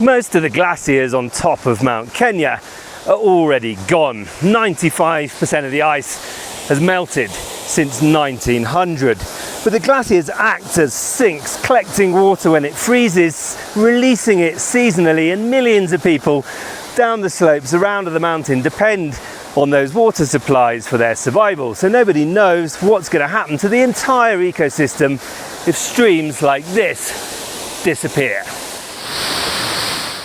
Most of the glaciers on top of Mount Kenya are already gone. 95% of the ice has melted since 1900. But the glaciers act as sinks, collecting water when it freezes, releasing it seasonally, and millions of people down the slopes around the mountain depend on those water supplies for their survival. So nobody knows what's going to happen to the entire ecosystem if streams like this disappear.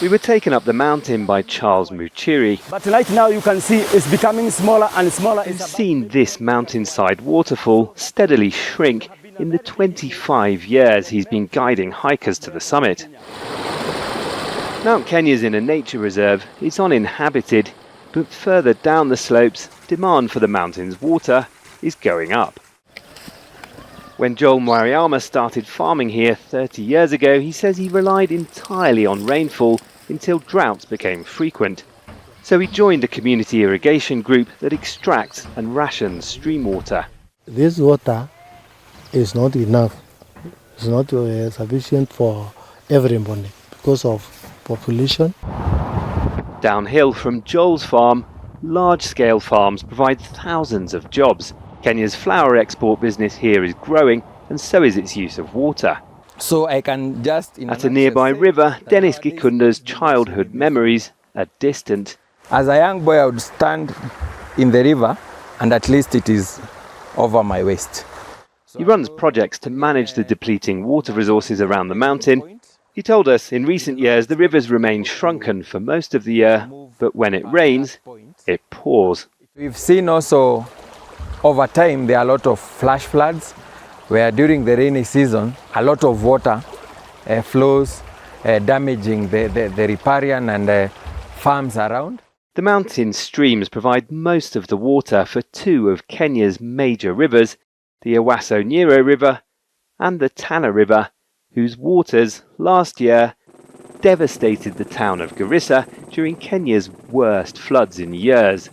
We were taken up the mountain by Charles Muchiri. But right now you can see it's becoming smaller and smaller. He's seen this mountainside waterfall steadily shrink in the 25 years he's been guiding hikers to the summit. Mount Kenya's in a nature reserve. It's uninhabited, but further down the slopes, demand for the mountain's water is going up. When Joel Mariama started farming here 30 years ago, he says he relied entirely on rainfall until droughts became frequent. So he joined a community irrigation group that extracts and rations stream water. This water is not enough. It's not sufficient for everybody because of population. Downhill from Joel's farm, large-scale farms provide thousands of jobs. Kenya's flour export business here is growing, and so is its use of water. So I can just... At a nearby river, Dennis Gikunda's childhood memories are distant. As a young boy, I would stand in the river, and at least it is over my waist. He runs projects to manage the depleting water resources around the mountain. He told us in recent years the rivers remain shrunken for most of the year, but when it rains, it pours. We've seen also over time there are a lot of flash floods where during the rainy season a lot of water flows, damaging the riparian and farms around. The mountain streams provide most of the water for two of Kenya's major rivers, the Ewaso Nyiro River and the Tana River, whose waters last year devastated the town of Garissa during Kenya's worst floods in years.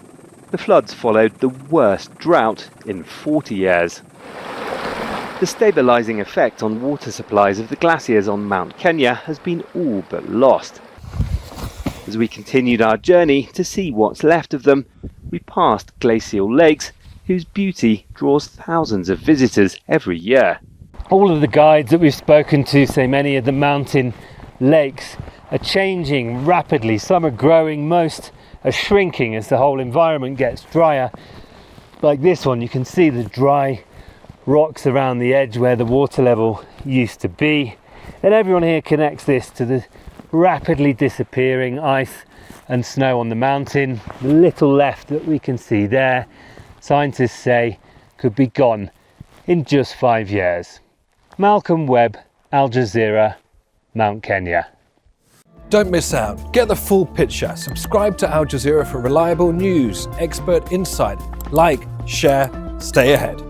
The floods followed the worst drought in 40 years. The stabilising effect on water supplies of the glaciers on Mount Kenya has been all but lost. As we continued our journey to see what's left of them, we passed glacial lakes whose beauty draws thousands of visitors every year. All of the guides that we've spoken to say many of the mountain lakes are changing rapidly. Some are growing, most are shrinking as the whole environment gets drier. Like this one, you can see the dry rocks around the edge where the water level used to be. And everyone here connects this to the rapidly disappearing ice and snow on the mountain. The little left that we can see there, scientists say could be gone in just 5 years. Malcom, Webb, Al Jazeera, Mount Kenya. Don't miss out. Get the full picture. Subscribe to Al Jazeera for reliable news, expert insight. Like, share, stay ahead.